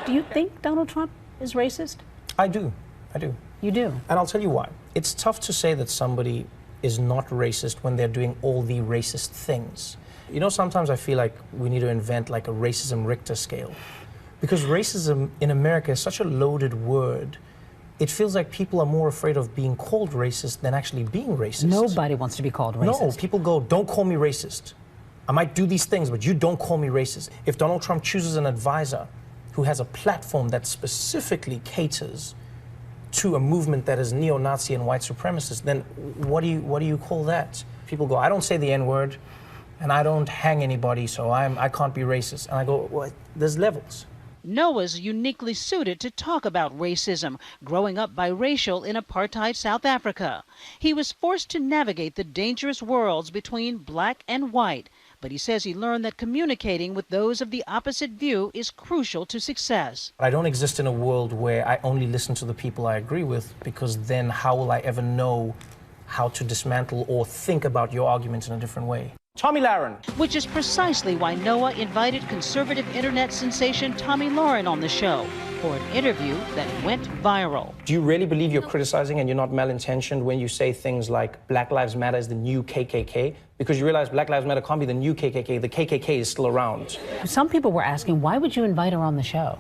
Do you think Donald Trump is racist? I do. I do. You do? And I'll tell you why. It's tough to say that somebody is not racist when they're doing all the racist things. You know, sometimes I feel like we need to invent like a racism Richter scale. Because racism in America is such a loaded word. It feels like people are more afraid of being called racist than actually being racist. Nobody wants to be called racist. No, people go, don't call me racist. I might do these things, but you don't call me racist. If Donald Trump chooses an advisor who has a platform that specifically caters to a movement that is neo-Nazi and white supremacist, then what do you call that? People go, I don't say the N-word, and I don't hang anybody, so I can't be racist. And I go, well, there's levels. Noah's uniquely suited to talk about racism, growing up biracial in apartheid South Africa. He was forced to navigate the dangerous worlds between black and white, but he says he learned that communicating with those of the opposite view is crucial to success. I don't exist in a world where I only listen to the people I agree with, because then how will I ever know how to dismantle or think about your argument in a different way? Tommy Lahren. Which is precisely why Noah invited conservative internet sensation Tommy Lahren on the show for an interview that went viral. Do you really believe you're criticizing and you're not malintentioned when you say things like Black Lives Matter is the new KKK? Because you realize Black Lives Matter can't be the new KKK. The KKK is still around. Some people were asking, why would you invite her on the show?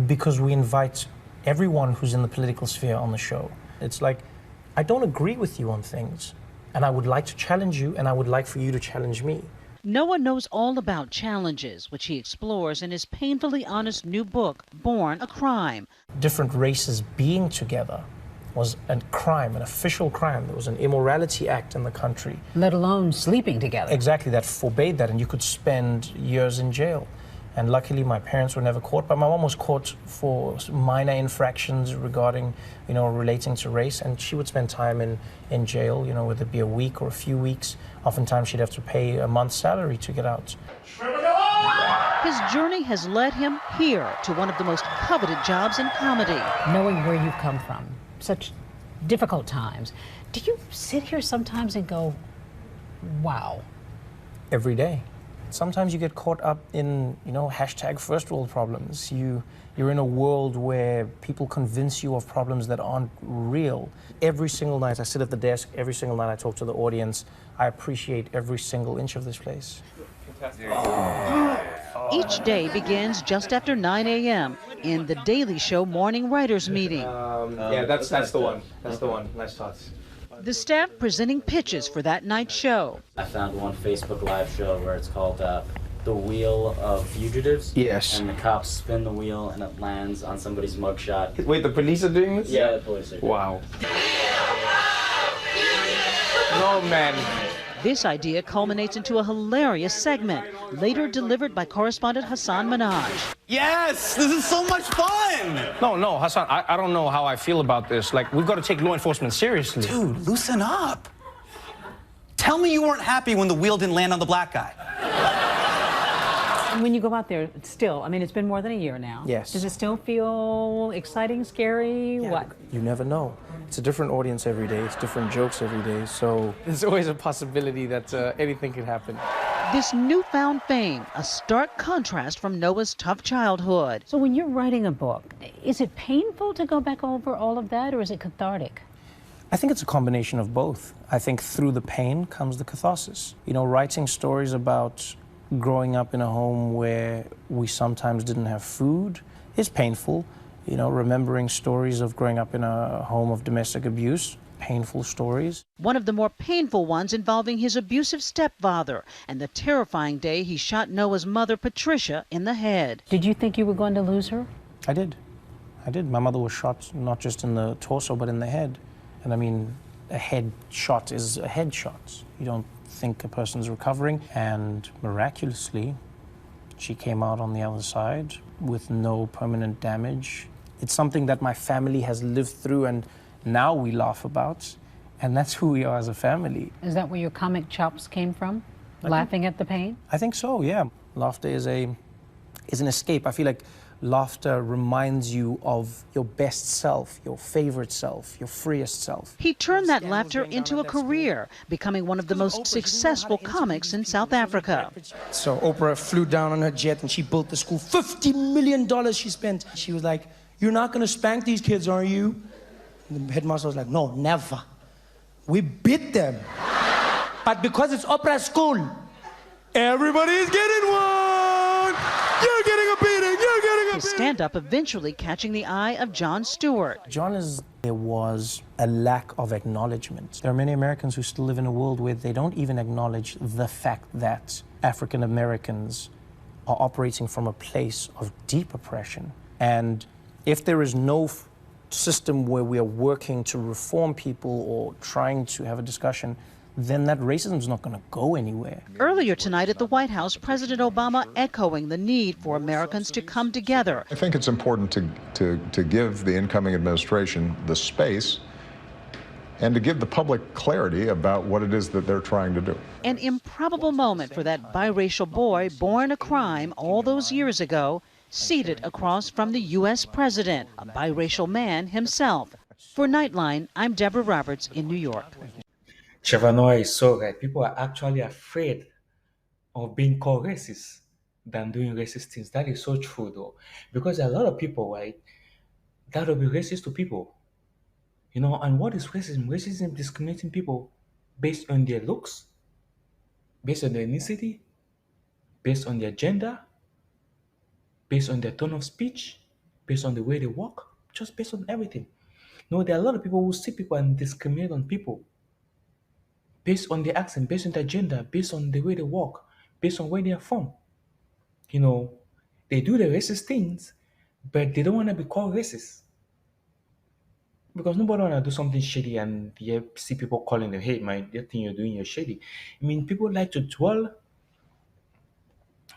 Because we invite everyone who's in the political sphere on the show. It's like, I don't agree with you on things, and I would like to challenge you, and I would like for you to challenge me. Noah knows all about challenges, which he explores in his painfully honest new book, Born a Crime. Different races being together was a crime, an official crime. There was an immorality act in the country. Let alone sleeping together. Exactly, that forbade that, and you could spend years in jail. And luckily, my parents were never caught, but my mom was caught for minor infractions regarding, relating to race, and she would spend time in jail, whether it be a week or a few weeks. Oftentimes, she'd have to pay a month's salary to get out. Trevor Noah! His journey has led him here to one of the most coveted jobs in comedy. Knowing where you've come from, such difficult times, do you sit here sometimes and go, wow? Every day. Sometimes you get caught up in, hashtag first world problems. You're in a world where people convince you of problems that aren't real. Every single night I sit at the desk, every single night I talk to the audience. I appreciate every single inch of this place. Each day begins just after 9 a.m. in the Daily Show morning writers meeting. Yeah, that's the one. That's the one. Nice thoughts. The staff presenting pitches for that night's show. I found one Facebook Live show where it's called The Wheel of Fugitives. Yes. And the cops spin the wheel and it lands on somebody's mugshot. Wait, the police are doing this? Yeah, the police are doing Wow. No, man. This idea culminates into a hilarious segment, later delivered by correspondent Hassan Minhaj. Yes, this is so much fun! No, Hassan, I don't know how I feel about this. Like, we've got to take law enforcement seriously. Dude, loosen up. Tell me you weren't happy when the wheel didn't land on the black guy. And when you go out there, still, it's been more than a year now. Yes. Does it still feel exciting, scary, what? You never know. It's a different audience every day. It's different jokes every day. So there's always a possibility that anything could happen. This newfound fame, a stark contrast from Noah's tough childhood. So when you're writing a book, is it painful to go back over all of that, or is it cathartic? I think it's a combination of both. I think through the pain comes the catharsis. Writing stories about growing up in a home where we sometimes didn't have food is painful. Remembering stories of growing up in a home of domestic abuse, painful stories. One of the more painful ones involving his abusive stepfather and the terrifying day he shot Noah's mother, Patricia, in the head. Did you think you were going to lose her? I did. My mother was shot not just in the torso, but in the head. And a head shot is a head shot. You don't think a person's recovering. And miraculously, she came out on the other side with no permanent damage. It's something that my family has lived through, and now we laugh about, and that's who we are as a family. Is that where your comic chops came from? Laughing at the pain? I think so, yeah. Laughter is a is an escape. I feel like laughter reminds you of your best self, your favorite self, your freest self. He turned that laughter into a career, becoming one of the most successful comics in South Africa. So Oprah flew down on her jet and she built the school. $50 million she spent. She was like, "You're not going to spank these kids, are you?" And the headmaster was like, "No, never. We beat them. But because it's Oprah's school, everybody's getting one. You're getting a beating. You're getting a His beating." stand-up eventually catching the eye of Jon Stewart. There was a lack of acknowledgement. There are many Americans who still live in a world where they don't even acknowledge the fact that African Americans are operating from a place of deep oppression. And if there is no system where we are working to reform people or trying to have a discussion, then that racism is not going to go anywhere. Earlier tonight at the White House, President Obama echoing the need for Americans to come together. I think it's important to give the incoming administration the space and to give the public clarity about what it is that they're trying to do. An improbable moment for that biracial boy born a crime all those years ago, seated across from the U.S. president, a biracial man himself. For Nightline, I'm Deborah Roberts in New York. Trevor Noah is so right. People are actually afraid of being called racist than doing racist things. That is so true, though, because a lot of people, right, that will be racist to people. You know, and what is racism? Racism is discriminating people based on their looks, based on their ethnicity, based on their gender, based on their tone of speech, based on the way they walk, just based on everything. You know, there are a lot of people who see people and discriminate on people based on their accent, based on their gender, based on the way they walk, based on where they are from. You know, they do the racist things, but they don't want to be called racist. Because nobody want to do something shady and you see people calling them, "Hey, man, that thing you're doing, you're shady." I mean, people like to dwell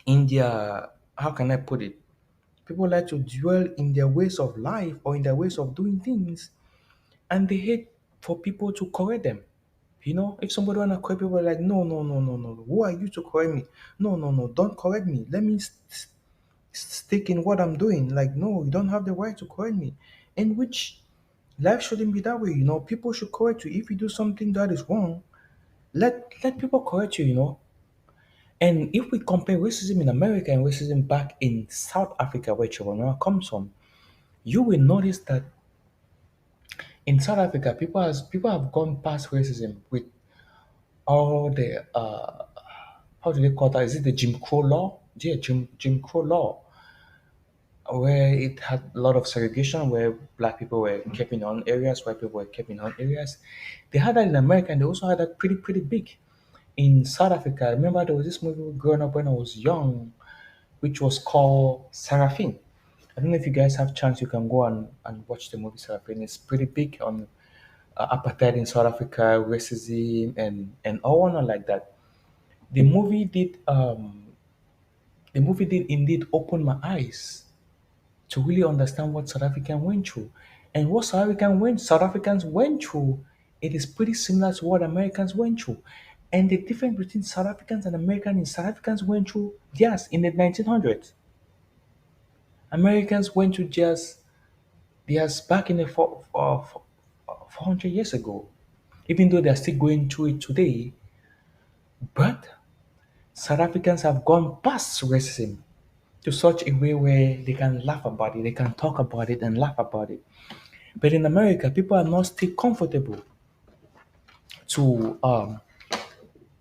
in their, how can I put it? People like to dwell in their ways of life or in their ways of doing things, and they hate for people to correct them. You know, if somebody wanna correct people, like, no, no, no, no, no. Who are you to correct me? No, no, no, don't correct me. Let me stick in what I'm doing. Like, no, you don't have the right to correct me. In which life shouldn't be that way. You know, people should correct you if you do something that is wrong. Let people correct you. You know, and if we compare racism in America and racism back in South Africa, where Trevor Noah comes from, you will notice that in South Africa, people have gone past racism with all the how do they call that? Is it the Jim Crow law? Yeah, Jim Crow law, where it had a lot of segregation, where black people were kept in own areas, white people were kept in own areas. They had that in America, and they also had that pretty big in South Africa. I remember there was this movie growing up when I was young, which was called Seraphine. I don't know if you guys have chance, you can go and watch the movie Seraphine. It's pretty big on apartheid in South Africa, racism, and all on like that. The movie did indeed open my eyes to really understand what South Africans went through. And what South Africans went through, it is pretty similar to what Americans went through. And the difference between South Africans and Americans is South Africans went through yes in the 1900s. Americans went through just yes back in the 400 years ago. Even though they're still going through it today, but South Africans have gone past racism to such a way where they can laugh about it, they can talk about it and laugh about it. But in America, people are not still comfortable to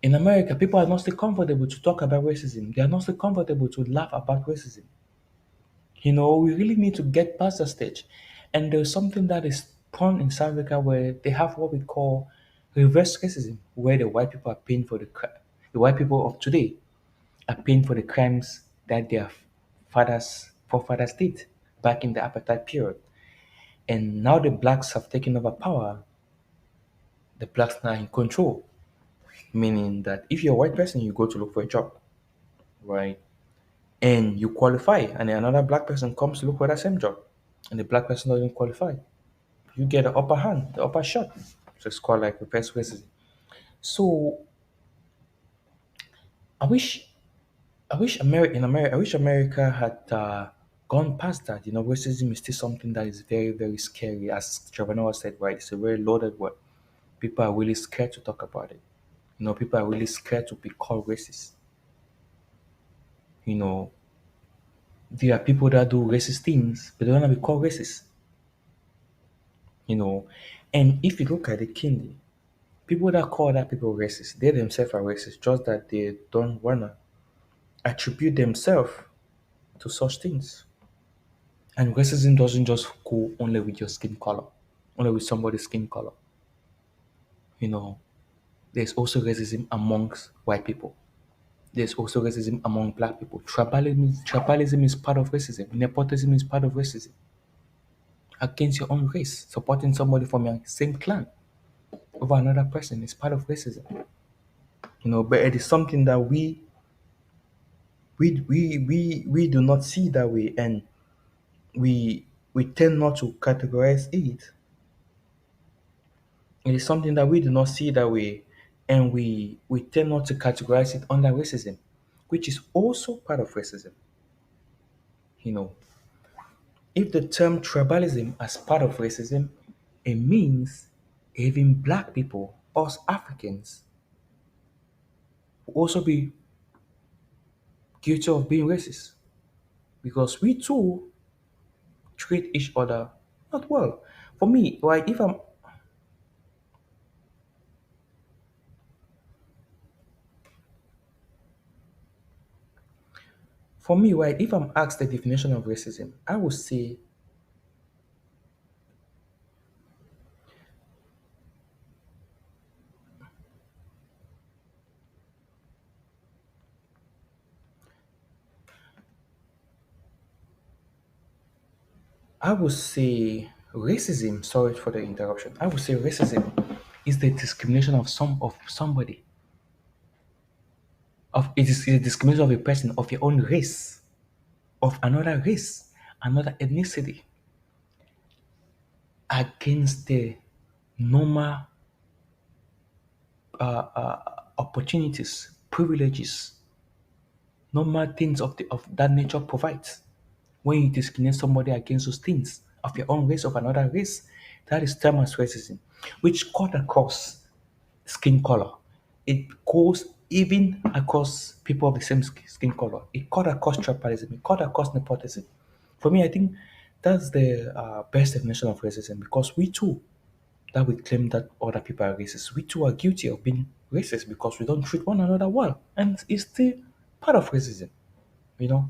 in America, people are not still comfortable to talk about racism. They are not still comfortable to laugh about racism. You know, we really need to get past that stage. And there's something that is prone in South Africa where they have what we call reverse racism, where the white people are paying for the white people of today are paying for the crimes that their forefathers did back in the apartheid period. And now the blacks have taken over power. The blacks now in control, meaning that if you're a white person, you go to look for a job, right? And you qualify, and then another black person comes to look for that same job, and the black person doesn't qualify. You get the upper hand, the upper shot. So it's called like reverse racism. So I wish I wish America had gone past that. Racism is still something that is very, very scary. As Trevor Noah said, right, it's a very loaded word. People are really scared to talk about it. People are really scared to be called racist. You know, there are people that do racist things, but they don't want to be called racist. You know, and if you look at it keenly, people that call other people racist, they themselves are racist, just that they don't wanna attribute themselves to such things. And racism doesn't just go only with your skin color, only with somebody's skin color. You know, there's also racism amongst white people. There's also racism among black people. Tribalism is part of racism. Nepotism is part of racism. Against your own race, supporting somebody from your same clan over another person is part of racism. But it is something that we do not see that way, and we tend not to categorize it. It is something that we do not see that way, and we tend not to categorize it under racism, which is also part of racism. You know, if the term tribalism as part of racism, it means even black people, us Africans, will also be guilty of being racist because we too treat each other not well. For me, right, if I'm asked the definition of racism, I would say racism. Sorry for the interruption. I would say racism is the discrimination of somebody. It is the discrimination of a person of your own race, of another race, another ethnicity, against the normal opportunities, privileges, normal things of that nature provides. When you discriminate somebody against those things of your own race, of another race, that is termed as racism, which cut across skin color. It goes even across people of the same skin color. It cut across tribalism. It cut across nepotism. For me, I think that's the best definition of racism, because we too, that we claim that other people are racist, we too are guilty of being racist because we don't treat one another well. And it's still part of racism, you know?